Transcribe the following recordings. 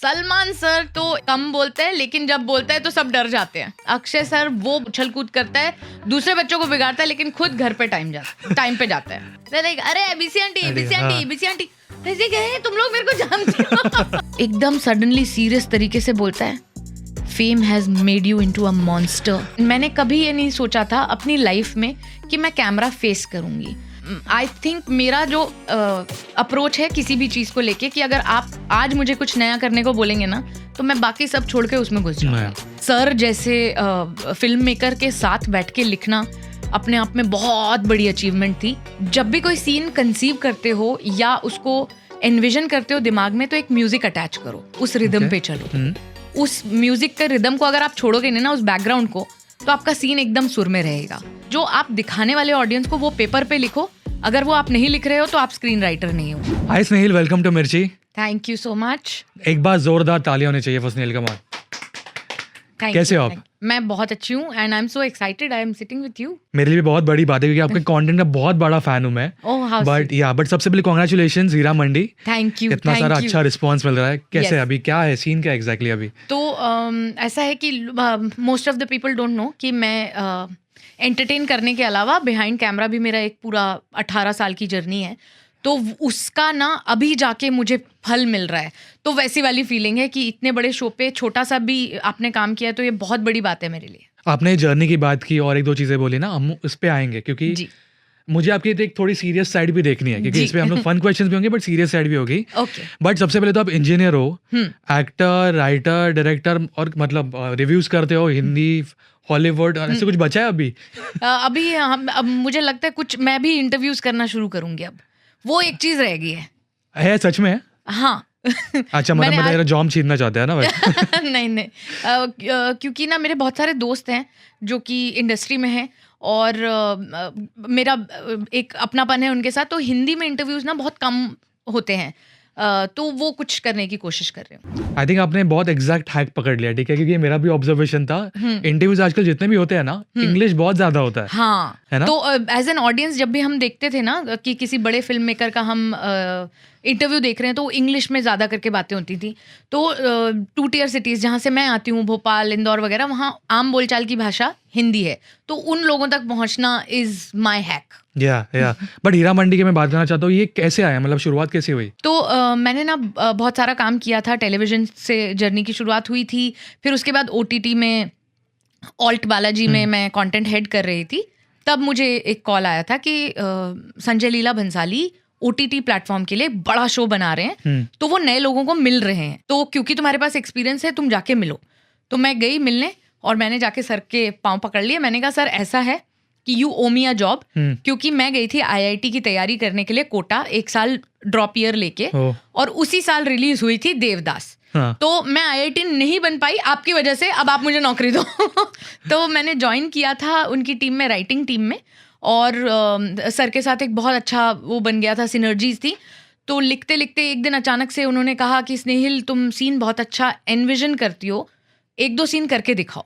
Salman sir तो कम बोलते हैं, लेकिन जब बोलता है तो सब डर जाते हैं. अक्षय सर वो उछल कूद करता है, दूसरे बच्चों को बिगाड़ता है, लेकिन खुद घर पे टाइम पे जाता है. अरे बीसी आंटी ऐसे गए तुम लोग मेरे को जानते हो. एकदम सडनली सीरियस तरीके से बोलता है, fame has made you into a monster. मैंने कभी ये नहीं सोचा था अपनी लाइफ में कि मैं कैमरा फेस करूंगी. आई थिंक मेरा जो अप्रोच है किसी भी चीज़ को लेके कि अगर आप आज मुझे कुछ नया करने को बोलेंगे ना तो मैं बाकी सब छोड़ के उसमें घुस जाऊंगी. सर जैसे फिल्म मेकर के साथ बैठ के लिखना अपने आप में बहुत बड़ी अचीवमेंट थी. जब भी कोई सीन कंसीव करते हो या उसको एनविजन करते हो दिमाग में, तो एक म्यूजिक अटैच करो, उस रिदम पे चलो. उस म्यूजिक के रिदम को अगर आप छोड़ोगे ना उस बैकग्राउंड को, तो आपका सीन एकदम सुर में रहेगा. जो आप दिखाने वाले ऑडियंस को वो पेपर पे लिखो, अगर वो आप नहीं लिख रहे हो तो आप स्क्रीन राइटर नहीं हो. हाय स्नेहिल, वेलकम टू मिर्ची. Thank you so much. एक बार जोरदार तालियां होनी चाहिए फॉर स्नेहिल कमाल. कैसे हो आप? मैं बहुत अच्छी हूँ and I am so excited. I am sitting with you. मेरे लिए बहुत बड़ी बात है क्योंकि आपके कंटेंट का बहुत बड़ा फैन हूँ मैं. बट सबसे पहले congratulations Heera Mandi. Thank you. इतना सारा अच्छा रिस्पांस मिल रहा है. कैसे अभी क्या है सीन, क्या एग्जैक्टली अभी? तो ऐसा है कि most of the people don't know कि मैं एंटरटेन करने के अलावा बिहाइंड कैमरा भी मेरा एक पूरा 18 साल की जर्नी है. तो उसका ना अभी जाके मुझे फल मिल रहा है. तो वैसी वाली फीलिंग है कि इतने बड़े शो पे छोटा सा भी आपने काम किया, तो ये बहुत बड़ी बात है मेरे लिए. आपने जर्नी की बात की और एक दो चीजें बोली ना, हम उस पे आएंगे क्योंकि मुझे आपकी एक थोड़ी सीरियस साइड भी देखनी है क्योंकि इस पे हम लोग फन क्वेश्चंस भी होंगे बट सीरियस साइड भी होगी. बट सबसे पहले तो आप इंजीनियर हो, एक्टर, राइटर, डायरेक्टर और मतलब रिव्यूज करते हो हिंदी, हॉलीवुड, ऐसे कुछ बचा है अभी? अब मुझे लगता है कुछ मैं भी इंटरव्यूज करना शुरू करूंगी. अब वो एक चीज रह गई है. सच में? हाँ. अच्छा, मतलब मेरा जॉब छीनना चाहते हैं ना? नहीं. क्योंकि ना मेरे बहुत सारे दोस्त हैं जो कि इंडस्ट्री में हैं और मेरा एक अपनापन है उनके साथ. तो हिंदी में इंटरव्यूज ना बहुत कम होते हैं, तो वो कुछ करने की कोशिश कर रहे हो. आई थिंक आपने बहुत एग्जैक्ट हैक पकड़ लिया. ठीक है, क्योंकि मेरा भी ऑब्जर्वेशन था, इंटरव्यूज आजकल जितने भी होते हैं ना, इंग्लिश बहुत ज्यादा होता है. हाँ, है ना? तो एज एन ऑडियंस जब भी हम देखते थे ना कि किसी बड़े फिल्म मेकर का हम इंटरव्यू देख रहे हैं, तो इंग्लिश में ज़्यादा करके बातें होती थी. तो 2 टियर सिटीज़ जहाँ से मैं आती हूँ, भोपाल, इंदौर वगैरह, वहाँ आम बोलचाल की भाषा हिंदी है. तो उन लोगों तक पहुँचना इज़ माई हैक. या बट हीरा मंडी की मैं बात करना चाहता हूँ, ये कैसे आया, मतलब शुरुआत कैसे हुई? तो मैंने ना बहुत सारा काम किया था. टेलीविजन से जर्नी की शुरुआत हुई थी. फिर उसके बाद OTT में ऑल्ट बालाजी में मैं कंटेंट हेड कर रही थी. तब मुझे एक कॉल आया था कि संजय लीला भंसाली OTT प्लेटफॉर्म के लिए बड़ा शो बना रहे हैं, तो वो नए लोगों को मिल रहे हैं, तो क्योंकि तुम्हारे पास एक्सपीरियंस है तुम जाके मिलो. तो मैं गई मिलने और मैंने जाके सर के पाँव पकड़ लिए. मैंने कहा सर ऐसा है कि you O me a job, क्योंकि मैं गई थी IIT की तैयारी करने के लिए कोटा, 1 साल ड्रॉप ईयर लेके, और उसी साल रिलीज हुई थी देवदास. तो मैं IIT नहीं बन पाई आपकी वजह से, अब आप मुझे नौकरी दो. तो मैंने ज्वाइन किया था उनकी टीम में, राइटिंग टीम में, और सर के साथ एक बहुत अच्छा वो बन गया था, सिनर्जीज थी. तो लिखते लिखते एक दिन अचानक से उन्होंने कहा कि स्नेहिल तुम सीन बहुत अच्छा एनविजन करती हो, 1-2 सीन करके दिखाओ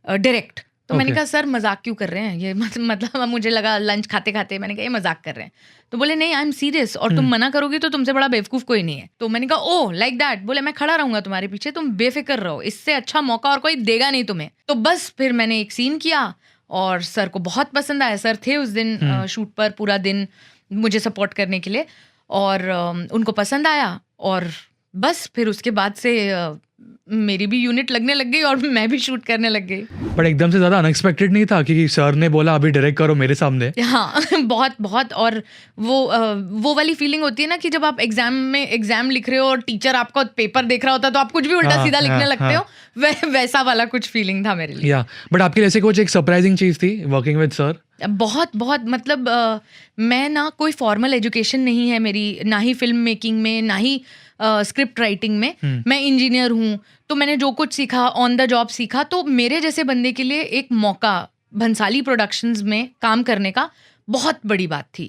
डायरेक्ट. तो मैंने कहा सर मजाक क्यों कर रहे हैं ये, मतलब मुझे लगा लंच खाते खाते मैंने कहा ये मजाक कर रहे हैं. तो बोले नहीं, आई एम सीरियस, और तुम मना करोगी तो तुमसे बड़ा बेवकूफ़ कोई नहीं है. तो मैंने कहा ओह लाइक दैट. बोले मैं खड़ा रहूंगा तुम्हारे पीछे, तुम बेफिक्र रहो, इससे अच्छा मौका और कोई देगा नहीं तुम्हें. तो बस फिर मैंने एक सीन किया और सर को बहुत पसंद आया. सर थे उस दिन शूट पर पूरा दिन मुझे सपोर्ट करने के लिए, और उनको पसंद आया. और बस फिर उसके बाद से मेरी भी यूनिट लगने लग गई और मैं भी शूट करने लग गई. पर एकदम से ज़्यादा अनएक्सपेक्टेड नहीं था कि सर ने बोला अभी डायरेक्ट करो मेरे सामने? हाँ, बहुत. और वो वाली फीलिंग होती है ना कि जब आप एग्जाम लिख रहे हो और टीचर आपका पेपर देख रहा होता है तो आप कुछ भी उल्टा सीधा लिखने लगते हो, वैसा वाला कुछ फीलिंग था मेरे लिए. बट आपके लिए कुछ एक सरप्राइजिंग चीज़ थी वर्किंग विद सर? बहुत मतलब मैं ना कोई फॉर्मल एजुकेशन नहीं है मेरी, ना ही फिल्म मेकिंग में, ना ही स्क्रिप्ट राइटिंग में. मैं इंजीनियर हूँ, तो मैंने जो कुछ सीखा ऑन द जॉब सीखा. तो मेरे जैसे बंदे के लिए एक मौका भंसाली प्रोडक्शंस में काम करने का बहुत बड़ी बात थी.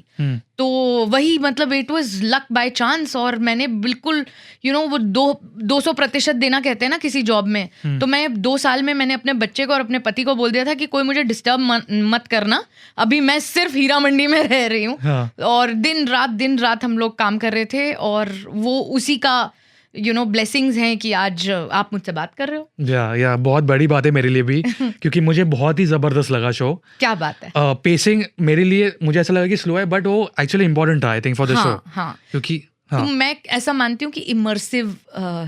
तो वही मतलब it was luck by chance. और मैंने बिल्कुल वो 200% देना कहते हैं ना किसी जॉब में. तो मैं 2 साल में मैंने अपने बच्चे को और अपने पति को बोल दिया था कि कोई मुझे डिस्टर्ब मत करना, अभी मैं सिर्फ हीरा मंडी में रह रही हूँ. और दिन रात हम लोग काम कर रहे थे, और वो उसी का ब्लेसिंग्स हैं कि आज आप मुझसे बात कर रहे हो। या बहुत बड़ी बात है मेरे लिए भी क्योंकि मुझे बहुत ही जबरदस्त लगा शो। क्या बात है। पेसिंग मेरे लिए मुझे ऐसा लगा कि स्लो है बट वो एक्चुअली इंपॉर्टेंट था I think for the show. हाँ क्योंकि तो मैं ऐसा मानती हूँ कि इमर्सिव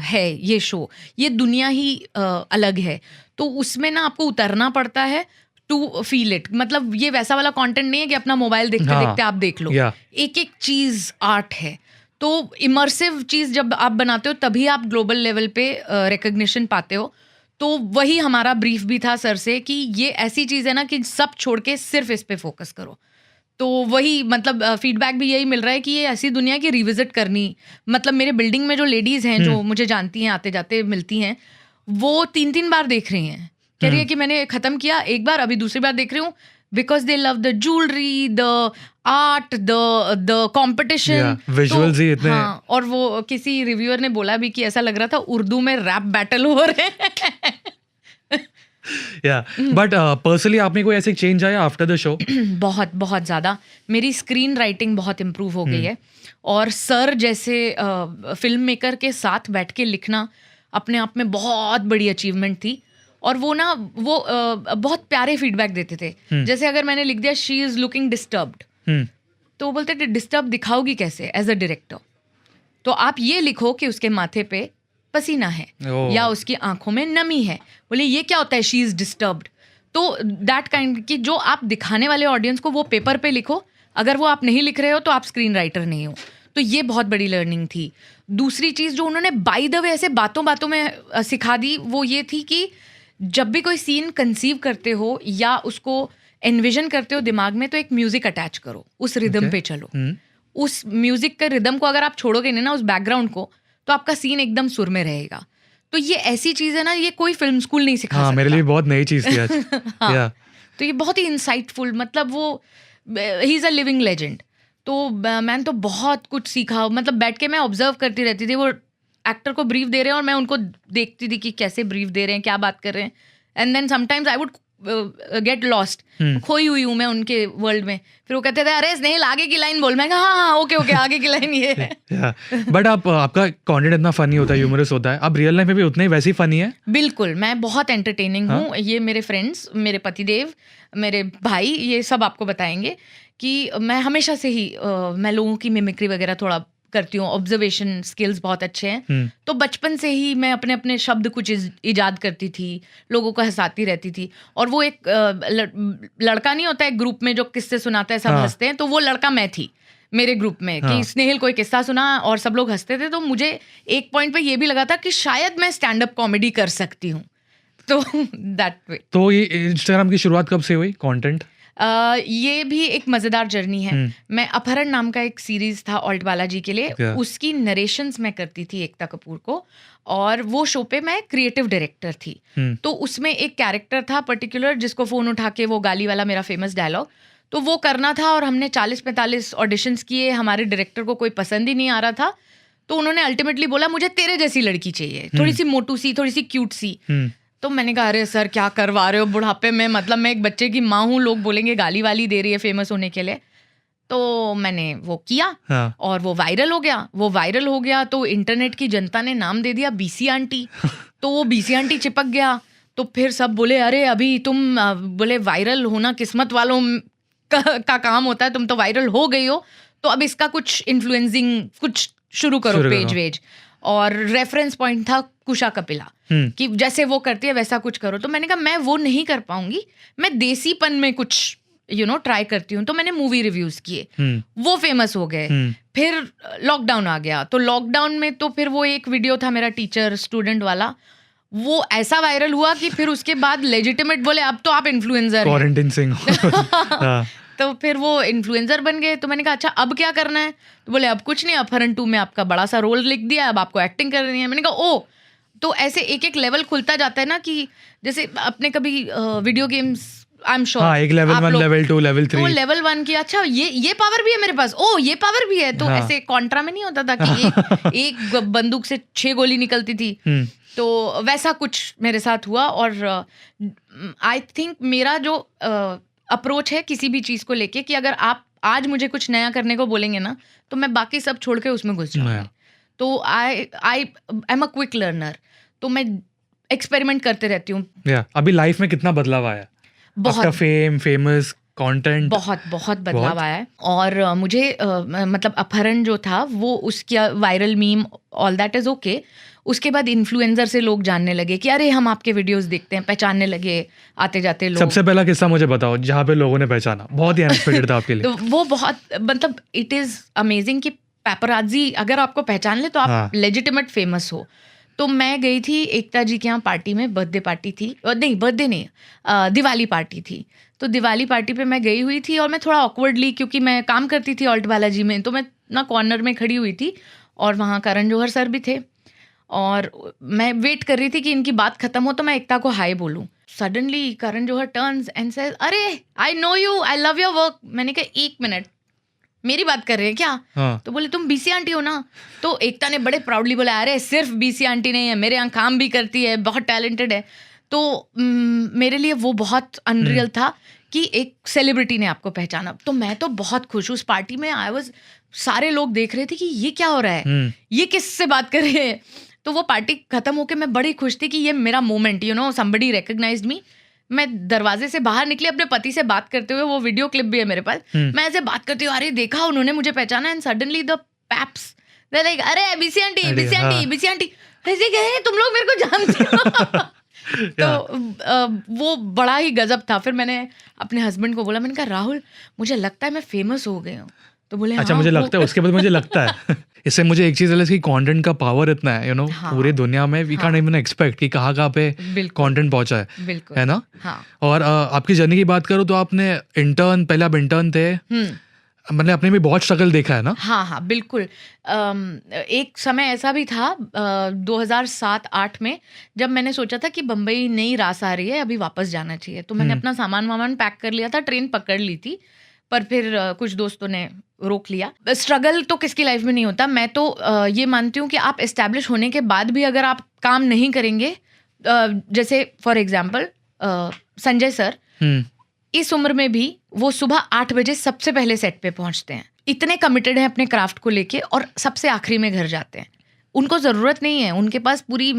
है ये शो, ये दुनिया ही अलग है, तो उसमें ना आपको उतरना पड़ता है टू फील इट। मतलब ये वैसा वाला कंटेंट नहीं है कि अपना मोबाइल देखते देखते आप देख लो, एक एक चीज आर्ट है। तो इमर्सिव चीज जब आप बनाते हो तभी आप ग्लोबल लेवल पे रिकग्निशन पाते हो। तो वही हमारा ब्रीफ भी था सर से कि ये ऐसी चीज है ना कि सब छोड़ के सिर्फ इस पे फोकस करो। तो वही मतलब फीडबैक भी यही मिल रहा है कि ये ऐसी दुनिया की रिविजिट करनी। मतलब मेरे बिल्डिंग में जो लेडीज हैं जो मुझे जानती हैं, आते जाते मिलती हैं, वो 3-3 बार देख रही हैं। कह रही है कि मैंने खत्म किया एक बार, अभी दूसरी बार देख रही हूँ, because they love the jewellery, the art, the competition, visuals ही इतने। हाँ, और वो किसी रिव्यूअर ने बोला भी कि ऐसा लग रहा था उर्दू में रैप बैटल हो रहे हैं। बट पर्सनली आप में कोई ऐसे चेंज आया आफ्टर द शो? बहुत बहुत ज़्यादा। मेरी स्क्रीन राइटिंग बहुत इम्प्रूव हो गई है, और सर जैसे फिल्म मेकर के साथ बैठ के लिखना अपने आप में बहुत बड़ी अचीवमेंट थी। और वो ना वो बहुत प्यारे फीडबैक देते थे। जैसे अगर मैंने लिख दिया शी इज़ लुकिंग डिस्टर्ब्ड, तो वो बोलते थे डिस्टर्ब दिखाओगी कैसे एज अ डायरेक्टर, तो आप ये लिखो कि उसके माथे पे पसीना है या उसकी आंखों में नमी है। बोले ये क्या होता है शी इज डिस्टर्ब्ड। तो दैट काइंड की जो आप दिखाने वाले ऑडियंस को वो पेपर पे लिखो, अगर वो आप नहीं लिख रहे हो तो आप स्क्रीन राइटर नहीं हो। तो ये बहुत बड़ी लर्निंग थी। दूसरी चीज़ जो उन्होंने बाय द वे ऐसे बातों बातों में सिखा दी वो ये थी कि जब भी कोई सीन कंसीव करते हो या उसको एनविजन करते हो दिमाग में, तो एक म्यूजिक अटैच करो, उस रिदम पे चलो। उस म्यूजिक के रिदम को अगर आप छोड़ोगे नहीं ना, उस बैकग्राउंड को, तो आपका सीन एकदम सुर में रहेगा। तो ये ऐसी चीज है ना, ये कोई फिल्म स्कूल नहीं सिखा सकता। मेरे लिए बहुत नई चीज थी आज। तो ये बहुत ही इंसाइटफुल, मतलब वो he is a living legend. तो मैंने तो बहुत कुछ सीखा। मतलब बैठ के मैं ऑब्जर्व करती रहती थी, वो एक्टर को ब्रीफ दे रहे हैं और मैं उनको देखती थी कि कैसे ब्रीफ दे रहे हैं, क्या बात कर रहे हैं। And then sometimes I would get lost, खोई हुई हूँ मैं उनके वर्ल्ड में। फिर वो कहते थे अरे स्नेहिल आगे की लाइन बोल। मैं कहा हाँ ओके आगे की लाइन ये है। बट आपका कंटेंट इतना फनी होता है, ह्यूमरस होता है, आप रियल लाइफ में भी उतने ही वैसे ही फनी है? बिल्कुल, मैं बहुत एंटरटेनिंग हूँ। ये मेरे फ्रेंड्स, मेरे पतिदेव, मेरे भाई, ये सब आपको बताएंगे कि मैं हमेशा से ही मैं लोगों की मिमिक्री वगैरह थोड़ा करती हूँ। ऑब्जर्वेशन स्किल्स बहुत अच्छे हैं। तो बचपन से ही मैं अपने अपने शब्द कुछ इजाद करती थी, लोगों को हंसाती रहती थी। और वो एक लड़का नहीं होता एक ग्रुप में जो किस्से सुनाता है, सब हंसते हैं, तो वो लड़का मैं थी मेरे ग्रुप में। कि स्नेहिल कोई किस्सा सुना और सब लोग हंसते थे। तो मुझे एक पॉइंट पे ये भी लगा था कि शायद मैं स्टैंड अप कॉमेडी कर सकती हूँ। तो दैट वे। तो ये इंस्टाग्राम की शुरुआत कब से हुई कंटेंट? ये भी एक मज़ेदार जर्नी है। मैं अपहरण नाम का एक सीरीज था ऑल्ट बालाजी के लिए, उसकी नरेशंस मैं करती थी एकता कपूर को, और वो शो पे मैं क्रिएटिव डायरेक्टर थी। तो उसमें एक कैरेक्टर था पर्टिकुलर जिसको फ़ोन उठा के वो गाली वाला मेरा फेमस डायलॉग, तो वो करना था। और हमने 40-45 ऑडिशंस किए, हमारे डायरेक्टर को कोई पसंद ही नहीं आ रहा था। तो उन्होंने अल्टीमेटली बोला मुझे तेरे जैसी लड़की चाहिए, थोड़ी सी मोटू सी, थोड़ी सी क्यूट सी। तो मैंने कहा अरे सर क्या करवा रहे हो बुढ़ापे में, मतलब मैं एक बच्चे की माँ हूँ, लोग बोलेंगे गाली वाली दे रही है फेमस होने के लिए। तो मैंने वो किया और वो वायरल हो गया। तो इंटरनेट की जनता ने नाम दे दिया बीसी आंटी। तो वो बीसी आंटी चिपक गया। तो फिर सब बोले अरे अभी तुम बोले वायरल होना किस्मत वालों का काम होता है, तुम तो वायरल हो गई हो, तो अब इसका कुछ इन्फ्लुएंसिंग कुछ शुरू करो पेज वेज। और रेफरेंस पॉइंट था कुशा कपिला कि जैसे वो करती है वैसा कुछ करो। तो मैंने कहा मैं वो नहीं कर पाऊंगी, मैं देसीपन में कुछ ट्राई करती हूँ। तो मैंने मूवी रिव्यूज किए, वो फेमस हो गए। फिर लॉकडाउन आ गया, तो लॉकडाउन में तो फिर वो एक वीडियो था मेरा टीचर स्टूडेंट वाला, वो ऐसा वायरल हुआ कि फिर उसके बाद लेजिटिमेट बोले अब तो आप इन्फ्लुएंसर क्वारंटाइन सिंह। तो फिर वो इन्फ्लुएंसर बन गए। तो मैंने कहा अच्छा अब क्या करना है? तो बोले अब कुछ नहीं, अपहरण 2 में आपका बड़ा सा रोल लिख दिया, अब आपको एक्टिंग करनी है। मैंने कहा ओ, तो ऐसे एक एक लेवल खुलता जाता है ना, कि जैसे अपने कभी video games I am sure एक लेवल 1, लेवल 2, लेवल 3, तो लेवल 1 की अच्छा ये पावर भी है मेरे पास, ओ ये पावर भी है। तो ऐसे कॉन्ट्रा में नहीं होता था कि एक बंदूक से 6 गोली निकलती थी। तो वैसा कुछ मेरे साथ हुआ। और आई थिंक मेरा जो अप्रोच है किसी भी चीज़ को लेके, कि अगर आप आज मुझे कुछ नया करने को बोलेंगे ना, तो मैं बाकी सब छोड़ के उसमें घुस जाऊंगी। तो I am a quick learner, तो मैं एक्सपेरिमेंट करते रहती हूँ। अभी लाइफ में कितना बदलाव आया? बहुत फेमस कंटेंट बहुत बदलाव आया है। और मुझे मतलब अपहरण जो था वो उसका viral meme all that is okay, उसके बाद इन्फ्लुएंसर से लोग जानने लगे कि अरे हम आपके वीडियोस देखते हैं, पहचानने लगे आते जाते लोग। सबसे पहला किस्सा मुझे बताओ जहाँ पे लोगों ने पहचाना, बहुत ही अनएक्सपेक्टेड था आपके लिए। तो वो बहुत मतलब इट इज अमेजिंग कि पेपराजी अगर आपको पहचान ले तो आप लेजिटिमेट फेमस हो। तो मैं गई थी एकता जी के यहाँ पार्टी में, बर्थडे पार्टी थी, नहीं बर्थडे नहीं, दिवाली पार्टी थी। तो दिवाली पार्टी पे मैं गई हुई थी और मैं थोड़ा ऑकवर्डली, क्योंकि मैं काम करती थी ऑल्ट बालाजी में, तो मैं ना कॉर्नर में खड़ी हुई थी और वहाँ करण जौहर सर भी थे और मैं वेट कर रही थी कि इनकी बात खत्म हो तो मैं एकता को हाय बोलूँ। Suddenly Karan Johar turns and says, अरे I know you, I love your work. मैंने कहा 1 मिनट, मेरी बात कर रहे हैं क्या? तो बोले तुम बीसी आंटी हो ना? तो एकता ने बड़े प्राउडली बोला, अरे सिर्फ बीसी आंटी नहीं है, मेरे यहाँ काम भी करती है, बहुत टैलेंटेड है। तो मेरे लिए वो बहुत अनरियल था कि एक सेलिब्रिटी ने आपको पहचाना। तो मैं तो बहुत खुश, उस पार्टी में आई वाज, सारे लोग देख रहे थे कि ये क्या हो रहा है, ये किससे बात कर रहे हैं। तो वो पार्टी खत्म होके मैं बड़ी खुश थी कि ये मेरा moment, you know, somebody recognised me. मैं दरवाजे से बाहर निकली अपने पति से बात करते हुए, वो वीडियो क्लिप भी है मेरे पास। मैं ऐसे बात करती हूँ, अरे देखा उन्होंने मुझे पहचाना, and suddenly the paps they like, अरे BC aunty, BC aunty, BC aunty, ऐसे कहे तुम लोग मेरे को जानते हो। तो वो बड़ा ही गजब था। फिर मैंने अपने हस्बैंड को बोला, मैंने कहा राहुल मुझे लगता है मैं फेमस हो गई हूँ। तो बोले अच्छा, मुझे लगता है, उसके बाद मुझे लगता है। इससे मुझे एक चीज है कि कंटेंट का पावर इतना है, यू नो, पूरे दुनिया में वी कांट इवन एक्सपेक्ट कि कहाँ पे कंटेंट पहुंचा है ना। और आपकी जर्नी की बात करूँ तो आपने इंटर्न, पहले आप इंटर्न थे, मैंने अपने में बहुत स्ट्रगल देखा है ना। हाँ बिल्कुल। एक समय ऐसा भी था 2007-8 में, जब मैंने सोचा था कि बम्बई नई रास आ रही है, अभी वापस जाना चाहिए। तो मैंने अपना सामान वामान पैक कर लिया था, ट्रेन पकड़ ली थी, पर फिर कुछ दोस्तों ने रोक लिया। स्ट्रगल तो किसकी लाइफ में नहीं होता। मैं तो ये मानती हूँ कि आप एस्टैब्लिश होने के बाद भी अगर आप काम नहीं करेंगे, जैसे फॉर एग्जाम्पल संजय सर, इस उम्र में भी वो सुबह 8 बजे सबसे पहले सेट पे पहुंचते हैं, इतने कमिटेड हैं अपने क्राफ्ट को लेके, और सबसे आखिरी में घर जाते हैं। उनको ज़रूरत नहीं है, उनके पास पूरी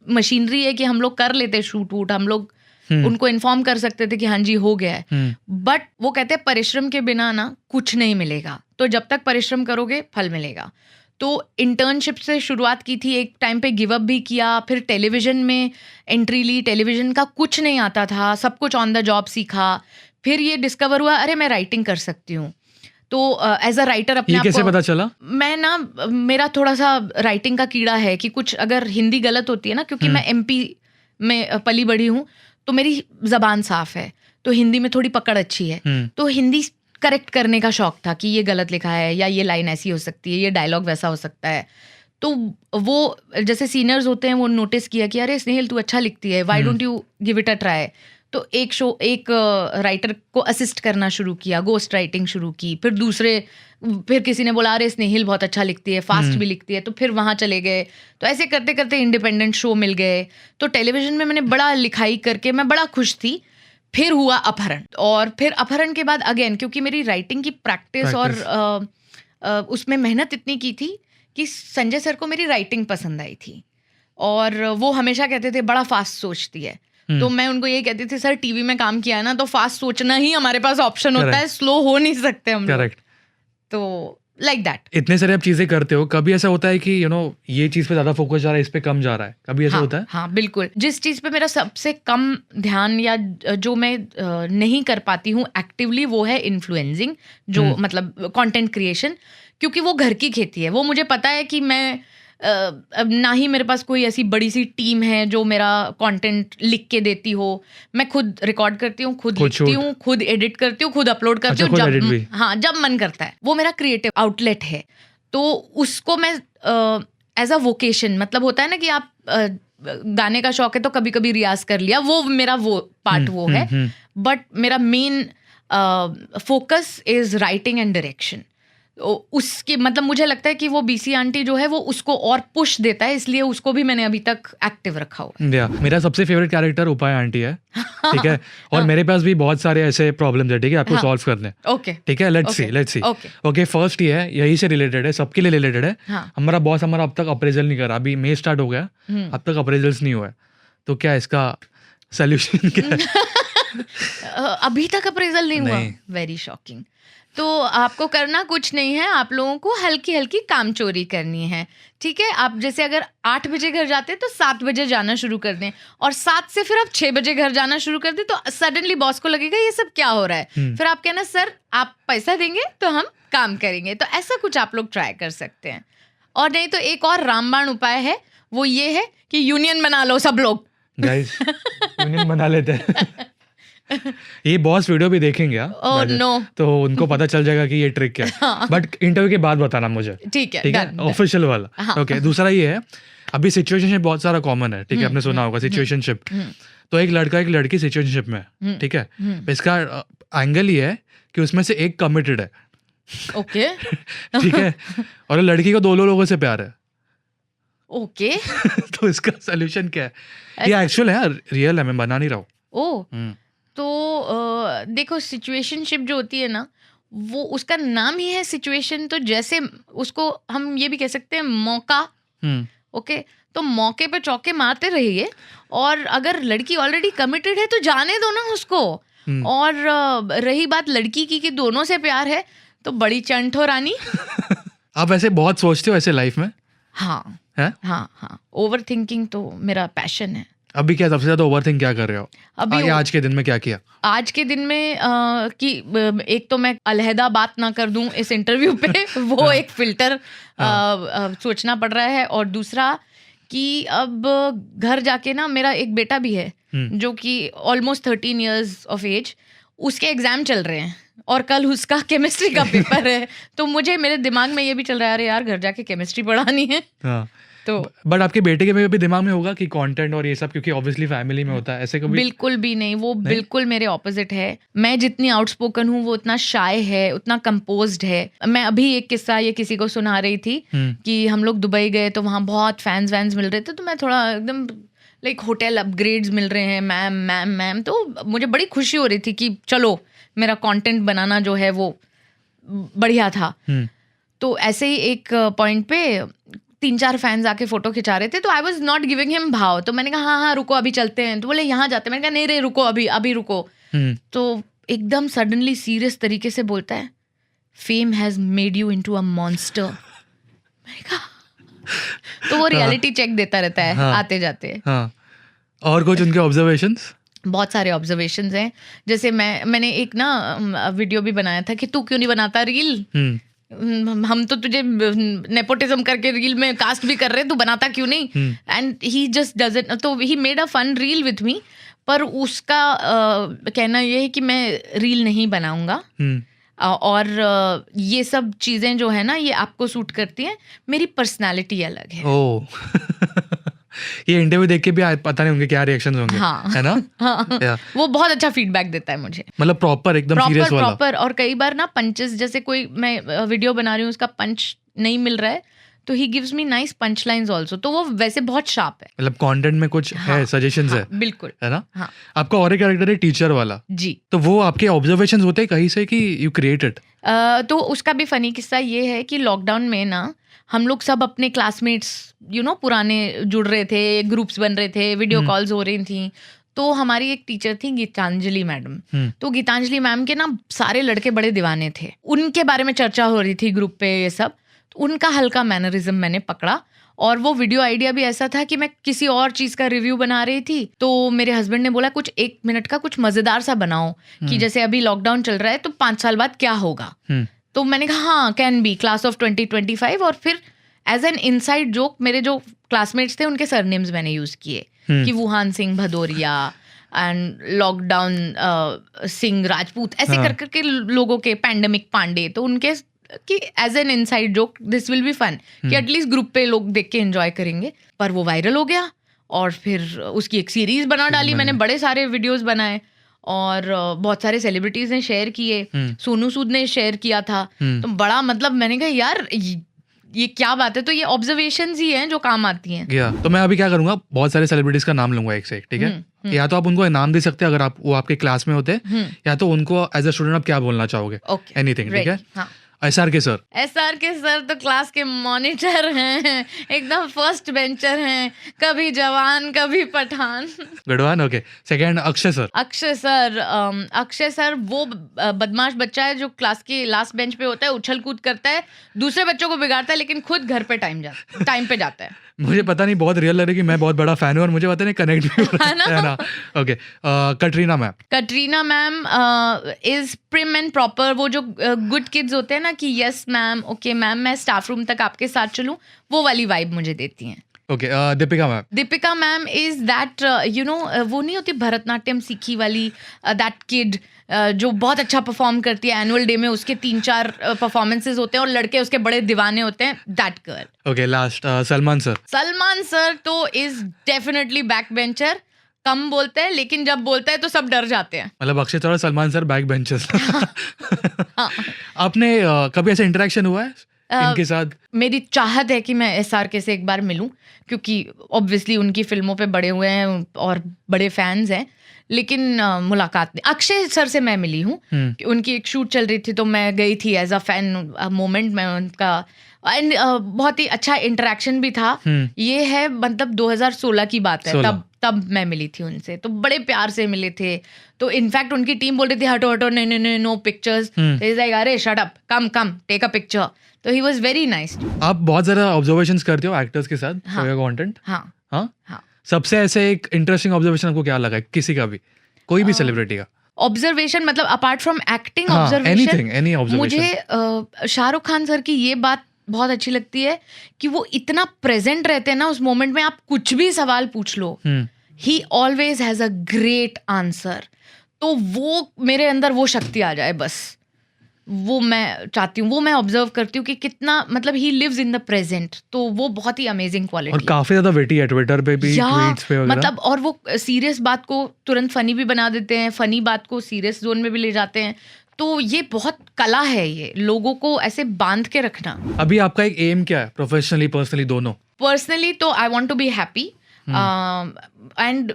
मशीनरी है कि हम लोग कर लेते शूट वूट, हम लोग उनको इन्फॉर्म कर सकते थे कि हाँ जी हो गया है। बट वो कहते हैं परिश्रम के बिना ना कुछ नहीं मिलेगा, तो जब तक परिश्रम करोगे फल मिलेगा। तो इंटर्नशिप से शुरुआत की थी, एक टाइम पे गिव अप भी किया, फिर टेलीविज़न में एंट्री ली। टेलीविज़न का कुछ नहीं आता था, सब कुछ ऑन द जॉब सीखा। फिर ये डिस्कवर हुआ, अरे मैं राइटिंग कर सकती हूँ। तो एज अ राइटर अपने आप को, कैसे पता चला? मैं ना, मेरा थोड़ा सा राइटिंग का कीड़ा है कि कुछ अगर हिंदी गलत होती है ना, क्योंकि मैं MP में पली बड़ी हूँ, तो मेरी जबान साफ है, तो हिंदी में थोड़ी पकड़ अच्छी है, तो हिंदी करेक्ट करने का शौक था कि ये गलत लिखा है, या ये लाइन ऐसी हो सकती है, ये डायलॉग वैसा हो सकता है। तो वो जैसे सीनियर्स होते हैं, वो नोटिस किया कि अरे स्नेहिल तू अच्छा लिखती है, why don't you give it a try. तो एक राइटर को असिस्ट करना शुरू किया, गोस्ट राइटिंग शुरू की। फिर किसी ने बोला अरे स्नेहिल बहुत अच्छा लिखती है, फास्ट भी लिखती है, तो फिर वहाँ चले गए। तो ऐसे करते करते इंडिपेंडेंट शो मिल गए। तो टेलीविज़न में मैंने बड़ा लिखाई करके मैं बड़ा खुश थी। फिर हुआ अपहरण, और फिर अपहरण के बाद अगेन, क्योंकि मेरी राइटिंग की प्रैक्टिस और उसमें मेहनत इतनी की थी कि संजय सर को मेरी राइटिंग पसंद आई थी, और वो हमेशा कहते थे बड़ा फास्ट सोचती है। तो मैं उनको ये कहती थी, सर टीवी में काम किया है ना, तो फास्ट सोचना ही हमारे पास ऑप्शन होता है, स्लो हो नहीं सकते हम लोग। तो लाइक दैट। इतने सारे आप चीजें करते हो, कभी ऐसा होता है कि यू नो ये चीज पे ज्यादा फोकस जा रहा है, इस पे कम जा रहा है, कभी ऐसा होता है? हाँ बिल्कुल। जिस चीज पे मेरा सबसे कम ध्यान, या जो मैं नहीं कर पाती हूँ एक्टिवली, वो है इन्फ्लुएंसिंग, जो मतलब कंटेंट क्रिएशन, क्योंकि वो घर की खेती है। वो मुझे पता है कि मैं ना ही मेरे पास कोई ऐसी बड़ी सी टीम है जो मेरा कंटेंट लिख के देती हो। मैं खुद रिकॉर्ड करती हूँ, खुद लिखती हूँ, खुद एडिट करती हूँ, खुद अपलोड करती हूँ, जब मन करता है। वो मेरा क्रिएटिव आउटलेट है। तो उसको मैं एज अ वोकेशन, मतलब होता है ना कि आप गाने का शौक है तो कभी कभी रियाज कर लिया, वो मेरा वो पार्ट वो है। बट मेरा main focus is writing and direction. उसकी मतलब मुझे लगता है कि वो बीसी आंटी जो है वो उसको और पुश देता है, इसलिए उसको भी मैंने अभी तक एक्टिव रखा हुआ है। मेरा सबसे फेवरेट कैरेक्टर उपाय आंटी है, ठीक है, और मेरे पास भी बहुत सारे ऐसे प्रॉब्लम्स है, ठीक है, आपको सॉल्व करने। ओके, ठीक है, लेट्स सी। ओके, फर्स्ट ये है, यही से रिलेटेड है, सबके लिए रिलेटेड है। हमारा बॉस हमारा अब तक अप्रेजल नहीं करा, अभी मई स्टार्ट हो गया, अब तक अप्रेजल्स नहीं हुआ है, तो क्या इसका सोल्यूशन क्या है? अभी तक अप्रेजल नहीं हुआ, वेरी शॉकिंग। तो आपको करना कुछ नहीं है, आप लोगों को हल्की हल्की काम चोरी करनी है, ठीक है। आप जैसे अगर 8 बजे घर जाते तो 7 बजे जाना शुरू कर दें, और 7 से फिर आप 6 बजे घर जाना शुरू कर दें, तो सडनली बॉस को लगेगा ये सब क्या हो रहा है। फिर आप कहना सर आप पैसा देंगे तो हम काम करेंगे। तो ऐसा कुछ आप लोग ट्राई कर सकते हैं। और नहीं तो एक और रामबाण उपाय है, वो ये है कि यूनियन बना लो सब लोग। गाइस यूनियन बना लेते हैं। ये बॉस वीडियो भी देखेंगे नो, तो उनको पता चल जाएगा कि ये ट्रिक क्या है। बट इंटरव्यू के बाद बताना मुझे, ठीक है, ऑफिशियल वाला। ओके, दूसरा ये है, अभी सिचुएशनशिप बहुत सारा कॉमन है, ठीक है, आपने सुना होगा सिचुएशनशिप। तो एक लड़का एक लड़की सिचुएशनशिप में, ठीक है, इसका एंगल ये है कि उसमें से एक कमिटेड है, ओके, ठीक है, और लड़की को 2 लोगों से प्यार है, ओके। तो इसका सोल्यूशन क्या है? ये एक्चुअल है, रियल है, मैं बना नहीं रहा हूँ। तो देखो सिचुएशनशिप जो होती है ना, वो उसका नाम ही है सिचुएशन, तो जैसे उसको हम ये भी कह सकते हैं मौका। ओके, तो मौके पे चौके मारते रहिए, और अगर लड़की ऑलरेडी कमिटेड है तो जाने दो ना उसको। और रही बात लड़की की कि दोनों से प्यार है, तो बड़ी चंट हो रानी। आप ऐसे बहुत सोचते हो ऐसे लाइफ में? हाँ है? हाँ, ओवर थिंकिंग तो मेरा पैशन है। अभी क्या सबसे ज्यादा ओवर थिंक क्या कर रहे हो? अभी आज के दिन में क्या किया? आज के दिन में कि एक तो मैं अलहदा बात ना कर दूं इस इंटरव्यू पे, वो एक फिल्टर सोचना पड़ रहा है। और दूसरा कि अब घर जाके ना, मेरा एक बेटा भी है जो कि ऑलमोस्ट 13 years ऑफ एज, उसके एग्जाम चल रहे हैं और कल उसका केमिस्ट्री का पेपर है। तो मुझे मेरे दिमाग में ये भी चल रहा है, अरे यार घर जाके केमिस्ट्री पढ़ानी है। तो बट आपके बेटे के भी दिमाग में होगा कि कंटेंट और ये सब, क्योंकि ऑब्वियसली फैमिली में होता है, ऐसे कभी? बिल्कुल भी नहीं, वो नहीं? बिल्कुल मेरे ऑपोजिट है। मैं जितनी आउटस्पोकन हूँ वो उतना शाय है, उतना कंपोज्ड है। मैं अभी एक किस्सा ये किसी को सुना रही थी कि हम लोग दुबई गए तो वहाँ बहुत फैंस वैंस मिल रहे थे, तो मैं थोड़ा एकदम लाइक होटल अपग्रेड्स मिल रहे हैं, मैम, तो मुझे बड़ी खुशी हो रही थी कि चलो मेरा कंटेंट बनाना जो है वो बढ़िया था। तो ऐसे ही एक पॉइंट पे 3-4 फैंस आके फोटो खिंचा रहे थे, तो I was not giving him भाव। तो मैंने कहा हाँ रुको अभी चलते हैं, तो बोले यहाँ जाते हैं। मैंने कहा नहीं रे रुको, अभी रुको। तो एकदम सडनली सीरियस तरीके से बोलता है, fame has made you into a monster. मैंने कहा तो वो रियलिटी चेक देता रहता है आते जाते। और कुछ उनके ऑब्जर्वेशंस? बहुत सारे ऑब्जर्वेशंस हैं। जैसे मैंने एक ना वीडियो भी बनाया था कि तू क्यों नहीं बनाता रील, हम तो तुझे नेपोटिज्म करके रील में कास्ट भी कर रहे, तू बनाता क्यों नहीं? And he just doesn't. तो he made a fun reel with me, पर उसका कहना ये है कि मैं रील नहीं बनाऊंगा, और ये सब चीजें जो है ना ये आपको सूट करती हैं, मेरी पर्सनालिटी अलग है। ये इंटरव्यू देख के भी पता नहीं होंगे क्या रिएक्शंस होंगे। है ना? हाँ। वो बहुत अच्छा फीडबैक देता है मुझे, मतलब प्रॉपर एकदम सीरियस वाला। प्रॉपर। और कई बार ना पंचेस, जैसे कोई मैं वीडियो बना रही हूँ उसका पंच नहीं मिल रहा है, तो he gives me nice punch lines also. तो वो वैसे बहुत शार्प है, मतलब कंटेंट में कुछ है, सजेशंस है। बिल्कुल, है ना? आपका और एक कैरेक्टर है टीचर वाला जी, तो वो आपके ऑब्जर्वेशंस होते हैं कहीं से कि यू क्रिएट इट? तो उसका भी फनी किस्सा ये है कि लॉकडाउन में ना हम लोग सब अपने क्लासमेट्स पुराने जुड़ रहे थे, ग्रुप्स बन रहे थे, वीडियो कॉल्स हो रही थी। तो हमारी एक टीचर थी गीतांजलि मैडम। तो गीतांजलि मैम के ना सारे लड़के बड़े दीवाने थे, उनके बारे में चर्चा हो रही थी ग्रुप पे ये सब। तो उनका हल्का मैनरिज्म मैंने पकड़ा, और वो वीडियो आइडिया भी ऐसा था कि मैं किसी और चीज का रिव्यू बना रही थी, तो मेरे हस्बैंड ने बोला कुछ 1 मिनट का कुछ मजेदार सा बनाओ कि जैसे अभी लॉकडाउन चल रहा है तो 5 साल बाद क्या होगा। तो मैंने कहा हाँ कैन बी क्लास ऑफ 2025। और फिर एज एन इनसाइड जोक मेरे जो क्लासमेट्स थे उनके सरनेम्स मैंने यूज किए कि Wuhan Singh Bhadauria and lockdown Singh Rajput, ऐसे कर करके लोगों के, पैंडेमिक पांडे, तो उनके कि as an inside joke this will be fun कि एटलीस्ट ग्रुप पे लोग देख के एंजॉय करेंगे। पर वो वायरल हो गया और फिर उसकी एक सीरीज बना डाली मैंने, बड़े सारे वीडियोस बनाए। और बहुत सारे सेलिब्रिटीज ने शेयर किए, सोनू सूद ने शेयर किया था, तो बड़ा मतलब मैंने कहा यार ये क्या बात है। तो ये ऑब्जर्वेशंस ही हैं जो काम आती हैं। तो मैं अभी क्या करूंगा, बहुत सारे सेलिब्रिटीज का नाम लूंगा एक से एक, ठीक है? या तो आप उनको इनाम दे सकते हैं अगर आप वो आपके क्लास में होते, या तो उनको एज अ स्टूडेंट आप क्या बोलना चाहोगे, एनीथिंग, ठीक है? SRK सर तो क्लास के मॉनिटर हैं, एकदम फर्स्ट बेंचर हैं, कभी जवान कभी Pathaan. Good one, okay. Second Akshay sir वो बदमाश बच्चा है जो क्लास के लास्ट बेंच पे होता है, उछल कूद करता है, दूसरे बच्चों को बिगाड़ता है, लेकिन खुद घर पे टाइम पे जाता है। मुझे पता नहीं, बहुत रियल लग रहा है कि मैं बहुत बड़ा फैन हूँ और मुझे पता नहीं कनेक्ट भी हो रहा है ना। Okay, Katrina ma'am is prim and proper. वो जो गुड किड्स होते हैं ना कि यस मैम, ओके मैम, मैं स्टाफ रूम तक आपके साथ चलूं, वो वाली वाइब मुझे देती हैं। Okay, Deepika ma'am is that वो नहीं होती भरतनाट्यम सीखी वाली, दैट किड जो बहुत अच्छा परफॉर्म करती है। एनुअल डे में उसके 3-4 परफॉर्मेंसेस होते हैं और लड़के उसके बड़े दीवाने होते हैं, that girl. Okay, last Salman sir तो इज डेफिनेटली बैक बेंचर, कम बोलते हैं लेकिन जब बोलता है तो सब डर जाते हैं। मतलब अक्षय सर और सलमान सर बैक बेंचर्स। आपने कभी ऐसा इंटरेक्शन हुआ है इनके साथ? मेरी चाहत है कि मैं SRK से एक बार मिलूं, क्योंकि ऑब्वियसली उनकी फिल्मों पे बड़े हुए हैं और बड़े फैंस हैं, लेकिन मुलाकात नहीं। अक्षय सर से मैं मिली हूँ, उनकी एक शूट चल रही थी तो मैं गई थी एज अ फैन मोमेंट में उनका, एंड बहुत ही अच्छा इंटरेक्शन भी था। ये है मतलब 2016 की बात है, तब मैं मिली थी उनसे, तो बड़े प्यार से मिले थे। तो इनफैक्ट उनकी टीम बोल रही थी हटो नहीं नो पिक्चर्स, अरे shut up, come take a picture. तो ही वाज वेरी नाइस। आप बहुत ज़्यादा ऑब्जर्वेशंस करते हो एक्टर्स के साथ फॉर योर कंटेंट? हाँ। सबसे ऐसे एक इंटरेस्टिंग ऑब्जर्वेशन आपको क्या लगा किसी का भी, कोई भी सेलिब्रिटी का? ऑब्जर्वेशन मतलब apart from acting observation, any observation. मुझे शाहरुख खान सर की ये बात बहुत अच्छी लगती है कि वो इतना प्रेजेंट रहते हैं ना उस मोमेंट में, आप कुछ भी सवाल पूछ लो, he always has a great answer. तो वो मेरे अंदर वो शक्ति आ जाए, बस वो मैं चाहती हूँ, वो मैं ऑब्जर्व करती हूँ कि कितना मतलब he lives in the present. तो वो बहुत ही अमेजिंग क्वालिटी, और काफी ज्यादा विटी है, ट्विटर पे भी, ट्वीट्स पे वगैरह। मतलब और वो सीरियस बात को तुरंत फनी भी बना देते हैं, फनी बात को सीरियस जोन में भी ले जाते हैं। तो ये बहुत कला है, ये लोगों को ऐसे बांध के रखना। अभी आपका एक एम क्या है, प्रोफेशनली पर्सनली दोनों? पर्सनली तो I want to be happy, and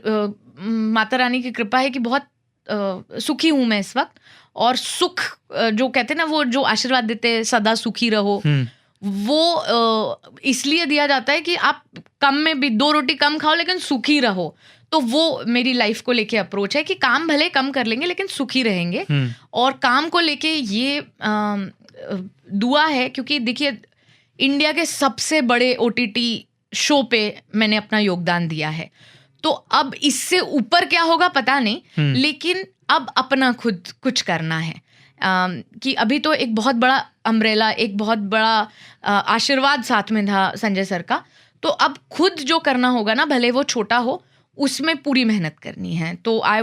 Mata Rani की कृपा है कि बहुत सुखी हूँ मैं इस वक्त। और सुख जो कहते हैं ना, वो जो आशीर्वाद देते हैं सदा सुखी रहो, वो इसलिए दिया जाता है कि आप कम में भी 2 रोटी कम खाओ लेकिन सुखी रहो। तो वो मेरी लाइफ को लेके अप्रोच है कि काम भले कम कर लेंगे लेकिन सुखी रहेंगे। और काम को लेके ये दुआ है, क्योंकि देखिए इंडिया के सबसे बड़े OTT शो पे मैंने अपना योगदान दिया है, तो अब इससे ऊपर क्या होगा पता नहीं, लेकिन अब अपना खुद कुछ करना है। कि अभी तो एक बहुत बड़ा अम्ब्रेला, एक बहुत बड़ा आशीर्वाद साथ में था संजय सर का, तो अब खुद जो करना होगा ना, भले वो छोटा हो, उसमें पूरी मेहनत करनी है। तो आई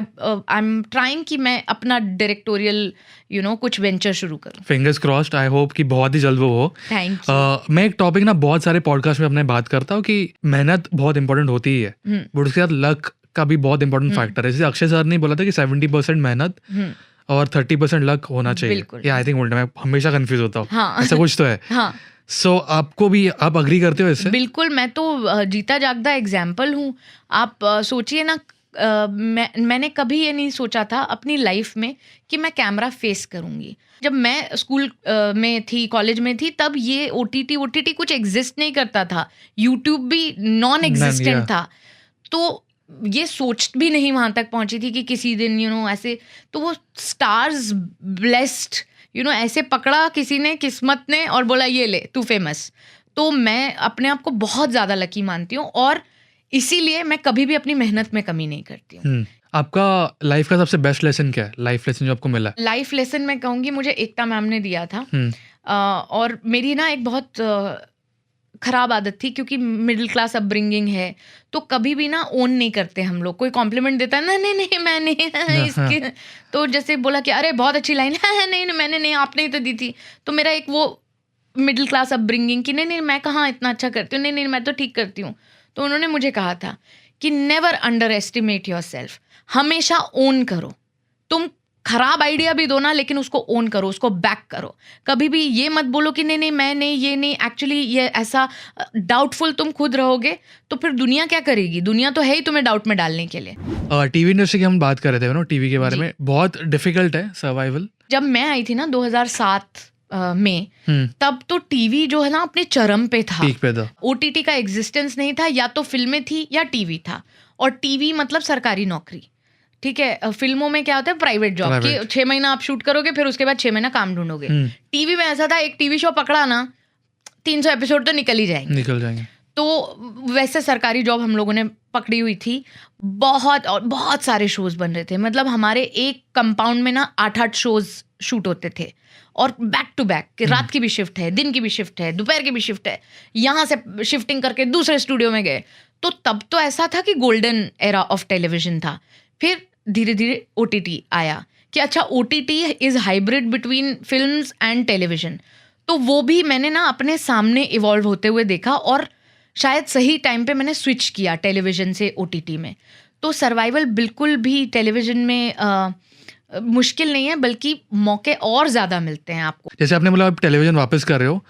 एम ट्राइंग कि मैं अपना डायरेक्टोरियल कुछ वेंचर शुरू करूं। फिंगर्स क्रॉस्ड, आई होप कि बहुत ही जल्द वो हो। Thank you. मैं एक टॉपिक ना बहुत सारे पॉडकास्ट में अपने बात करता हूँ कि मेहनत बहुत इंपॉर्टेंट होती है, बट उसके साथ लक का भी बहुत इंपॉर्टेंट फैक्टर है। जैसे अक्षय सर ने बोला था कि 70% मेहनत और 30% लक होना चाहिए। या आई थिंक उल्टा, मैं हमेशा कंफ्यूज होता हूँ, ऐसा कुछ तो है। सो आपको भी, आप अग्री करते हो इससे? बिल्कुल, मैं तो जीता जागता एग्जाम्पल हूँ। आप सोचिए ना, मैंने कभी ये नहीं सोचा था अपनी लाइफ में कि मैं कैमरा फेस करूँगी। जब मैं स्कूल में थी, कॉलेज में थी, तब ये OTT कुछ एग्जिस्ट नहीं करता था, यूट्यूब भी नॉन एग्जिस्टेंट था। तो ये सोच भी नहीं वहाँ तक पहुँची थी कि किसी दिन ऐसे, तो वो स्टार्स ब्लेस्ड ऐसे पकड़ा किसी ने, किस्मत ने, और बोला ये ले तू फेमस। तो मैं अपने आप को बहुत ज़्यादा लकी मानती हूँ, और इसीलिए मैं कभी भी अपनी मेहनत में कमी नहीं करती हूँ। आपका लाइफ का सबसे बेस्ट लेसन क्या है, लाइफ लेसन जो आपको मिला? लाइफ लेसन मैं कहूँगी मुझे एकता मैम ने दिया था। और मेरी ना एक बहुत खराब आदत थी, क्योंकि मिडिल क्लास अपब्रिंगिंग है, तो कभी भी ना ओन नहीं करते हम लोग। कोई कॉम्प्लीमेंट देता है, नहीं मैं नहीं इसके, तो जैसे बोला कि अरे बहुत अच्छी लाइन है, नहीं मैंने नहीं, आपने ही तो दी थी। तो मेरा एक वो मिडिल क्लास अपब्रिंगिंग कि नहीं मैं कहाँ इतना अच्छा करती हूँ, नहीं मैं तो ठीक करती हूँ। तो उन्होंने मुझे कहा था कि never under estimate your self, हमेशा ओन करो। तुम खराब आइडिया भी दो ना, लेकिन उसको ओन करो, उसको बैक करो। कभी भी ये मत बोलो कि नहीं नहीं मैं नहीं, ये नहीं, एक्चुअली ये ऐसा। डाउटफुल तुम खुद रहोगे तो फिर दुनिया क्या करेगी? दुनिया तो है ही तुम्हें डाउट में डालने के लिए। टीवी इंडस्ट्री की हम बात कर रहे थे ना, टीवी के बारे में, बहुत डिफिकल्ट है सर्वाइवल। जब मैं आई थी ना 2007 में, तब तो टीवी जो है ना अपने चरम पे था, पीक पे था। ओटीटी का एग्जिस्टेंस नहीं था, या तो फिल्में थी या टीवी था। और टीवी मतलब सरकारी नौकरी, ठीक है। फिल्मों में क्या होता है, प्राइवेट जॉब कि 6 महीना आप शूट करोगे, फिर उसके बाद 6 महीना काम ढूंढोगे। टीवी में ऐसा था, एक टीवी शो पकड़ा ना, 300 एपिसोड तो निकल ही जाएंगे। तो वैसे सरकारी जॉब हम लोगों ने पकड़ी हुई थी। बहुत सारे शोज बन रहे थे, मतलब हमारे एक कंपाउंड में ना 8-8 शोज शूट होते थे, और बैक टू बैक, रात की भी शिफ्ट है, दिन की भी शिफ्ट है, दोपहर की भी शिफ्ट है, यहाँ से शिफ्टिंग करके दूसरे स्टूडियो में गए। तो तब तो ऐसा था कि गोल्डन एरा ऑफ टेलीविजन था। फिर धीरे धीरे ओटीटी आया कि अच्छा, OTT is hybrid between films and television. तो वो भी मैंने ना अपने सामने इवॉल्व होते हुए देखा, और शायद सही टाइम पे मैंने स्विच किया टेलीविजन से ओटीटी में। तो सर्वाइवल बिल्कुल भी टेलीविजन में मुश्किल नहीं है, बल्कि मौके और ज्यादा मिलते हैं आपको। जैसे आपने बोला आप टेलीविजन वापस कर रहे हो,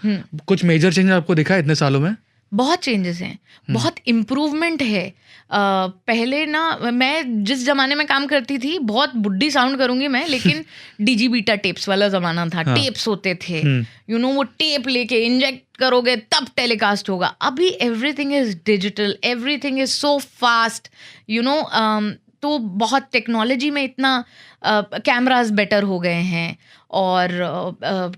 कुछ मेजर चेंज आपको दिखा इतने सालों में? बहुत चेंजेस हैं, बहुत इम्प्रूवमेंट है। पहले ना, मैं जिस जमाने में काम करती थी, बहुत बुड्ढी साउंड करूंगी मैं, लेकिन डीजी बीटा टेप्स वाला जमाना था। टेप्स होते थे, यू नो, वो टेप लेके इंजेक्ट करोगे तब टेलीकास्ट होगा। अभी everything is digital, everything is so fast, you know. तो बहुत टेक्नोलॉजी में इतना कैमरास बेटर हो गए हैं, और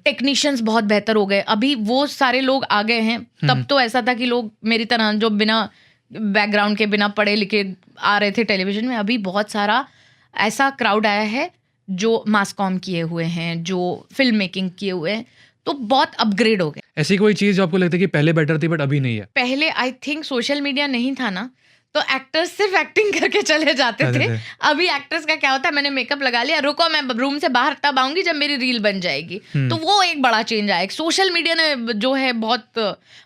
टेक्नीशियंस बहुत बेहतर हो गए। अभी वो सारे लोग आ गए हैं। तब तो ऐसा था कि लोग मेरी तरह जो बिना बैकग्राउंड के, बिना पढ़े लिखे आ रहे थे टेलीविजन में। अभी बहुत सारा ऐसा क्राउड आया है जो मास कॉम किए हुए हैं, जो फिल्म मेकिंग किए हुए हैं, तो बहुत अपग्रेड हो गए। ऐसी कोई चीज़ जो आपको लगता है कि पहले बेटर थी बट अभी नहीं है? पहले आई थिंक सोशल मीडिया नहीं था ना, तो एक्टर्स सिर्फ एक्टिंग करके चले जाते थे। अभी एक्टर्स का क्या होता है, मैंने मेकअप लगा लिया, रुको मैं रूम से बाहर तब आऊंगी जब मेरी रील बन जाएगी। तो वो एक बड़ा चेंज आया सोशल मीडिया ने, जो है बहुत।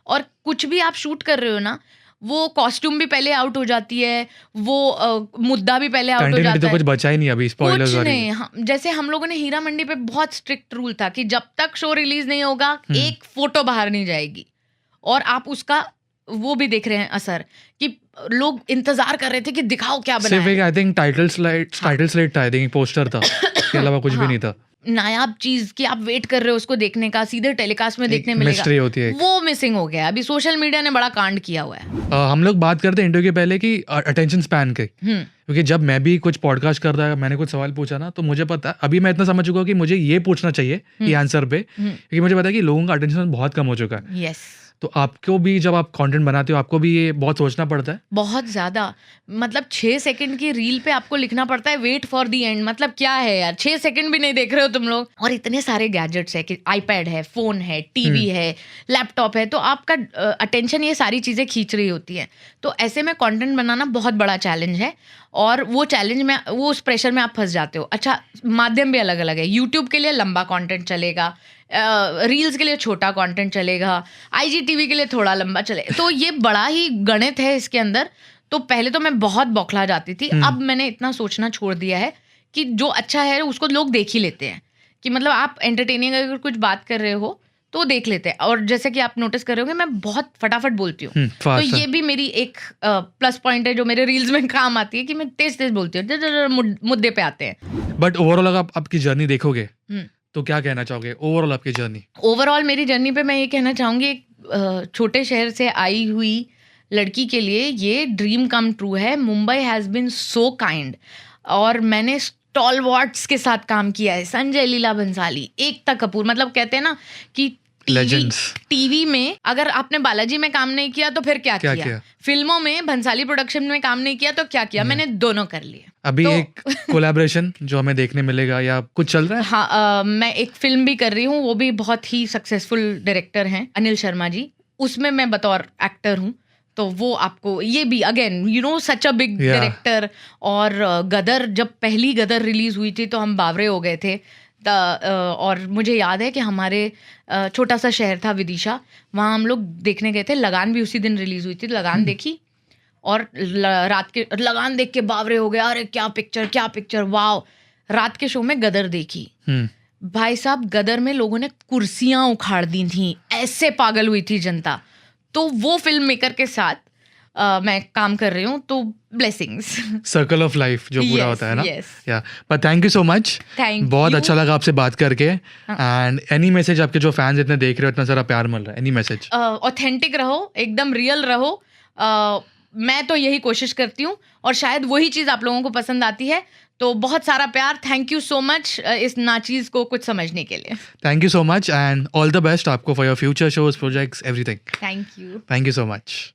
और कुछ भी आप शूट कर रहे हो ना, वो कॉस्ट्यूम भी पहले आउट हो जाती है, वो मुद्दा भी पहले आउट हो जाता है। तो कुछ बचा ही नहीं अभी, स्पॉयलर्स कुछ नहीं। जैसे हम लोगों ने हीरा मंडी पे बहुत स्ट्रिक्ट रूल था कि जब तक शो रिलीज नहीं होगा, एक फोटो बाहर नहीं जाएगी। और आप उसका वो भी देख रहे हैं असर, कि लोग इंतजार कर रहे थे कि दिखाओ क्या बनाया। सिर्फ एक आई थिंक टाइटल स्लाइड था, आई थिंक पोस्टर था, इसके अलावा कुछ भी नहीं था। नायाब चीज कि आप वेट कर रहे हो उसको देखने का, सीधे टेलीकास्ट में देखने मिलेगा, होती है, वो मिसिंग हो गया। अभी सोशल मीडिया ने बड़ा कांड किया हुआ है। हम लोग बात करते हैं इंटरव्यू के पहले कि अटेंशन स्पैन के, क्योंकि जब मैं भी कुछ पॉडकास्ट कर रहा है, मैंने कुछ सवाल पूछा ना, तो मुझे पता, अभी मैं इतना समझ चुका हूँ कि मुझे ये पूछना चाहिए ये आंसर पे, क्योंकि मुझे पता है कि लोगों का अटेंशन बहुत कम हो चुका है। यस। तो आपको भी जब आप कंटेंट बनाते हो, आपको भी ये बहुत सोचना पड़ता है? बहुत ज्यादा। मतलब 6 सेकंड की रील पे आपको लिखना पड़ता है वेट फॉर दी एंड। मतलब क्या है यार, 6 सेकंड भी नहीं देख रहे हो तुम लोग, और इतने सारे गैजेट्स है कि आईपैड है, फोन है, टीवी है, लैपटॉप है, तो आपका अटेंशन ये सारी चीजें खींच रही होती है। तो ऐसे में कंटेंट बनाना बहुत बड़ा चैलेंज है, और वो चैलेंज में, वो उस प्रेशर में आप फंस जाते हो। अच्छा, माध्यम भी अलग अलग है। यूट्यूब के लिए लंबा कंटेंट चलेगा, रील्स के लिए छोटा कंटेंट चलेगा, IGTV के लिए थोड़ा लंबा चले, तो ये बड़ा ही गणित है इसके अंदर। तो पहले तो मैं बहुत बौखला जाती थी, अब मैंने इतना सोचना छोड़ दिया है कि जो अच्छा है उसको लोग देख ही लेते हैं, कि मतलब आप एंटरटेनिंग अगर कुछ बात कर रहे हो तो देख लेते हैं। और जैसे कि आप नोटिस कर रहे होगे, मैं बहुत फटाफट बोलती हूँ, तो ये भी मेरी एक प्लस पॉइंट है जो मेरे रील्स में काम आती है, कि मैं तेज तेज बोलती हूँ, मुद्दे पे आते हैं। बट ओवरऑल अगर आप आपकी जर्नी देखोगे तो क्या कहना चाहोगे ओवरऑल आपकी जर्नी? ओवरऑल मेरी जर्नी पे मैं ये कहना चाहूँगी, एक छोटे शहर से आई हुई लड़की के लिए ये ड्रीम कम ट्रू है। Mumbai has been so kind, और मैंने स्टॉलवर्ट्स के साथ काम किया है, संजय लीला बंसाली, एकता कपूर। मतलब कहते हैं ना कि टीवी में अगर आपने बालाजी में काम नहीं किया तो फिर क्या किया? फिल्मों में भंसाली प्रोडक्शन में काम नहीं किया तो क्या किया? मैंने दोनों कर लिए। अभी तो एक कोलैबोरेशन जो हमें देखने मिलेगा या कुछ चल रहा है? हाँ, मैं एक फिल्म भी कर रही हूँ, वो भी बहुत ही सक्सेसफुल डायरेक्टर हैं अनिल शर्मा जी, उसमें मैं बतौर एक्टर हूँ। तो वो आपको, ये भी again you know such a big director. और गदर, जब पहली गदर रिलीज हुई थी तो हम बावरे हो गए थे। और मुझे याद है कि हमारे छोटा सा शहर था विदिशा, वहाँ हम लोग देखने गए थे। लगान भी उसी दिन रिलीज हुई थी, लगान देखी, और रात के लगान देख के बावरे हो गए, अरे क्या पिक्चर, वाव। रात के शो में गदर देखी। भाई साहब, गदर में लोगों ने कुर्सियां उखाड़ दी थी, ऐसे पागल हुई थी जनता। तो वो फिल्म मेकर के साथ मैं काम कर रही हूँ, तो ब्लेसिंग्स, सर्कल ऑफ लाइफ जो पूरा होता है ना। या but thank you so much, बहुत अच्छा लगा आपसे बात करके। एंड एनी मैसेज आपके जो फैंस इतने देख रहे हो, इतना सारा प्यार मिल रहा है, एनी मैसेज? ऑथेंटिक रहो, एकदम रियल रहो। मैं तो यही कोशिश करती हूँ और शायद वही चीज़ आप लोगों को पसंद आती है। तो बहुत सारा प्यार, थैंक यू सो मच इस नाचीज़ को कुछ समझने के लिए। Thank you so much and all the best आपको for your future shows, projects, everything. Thank you so much.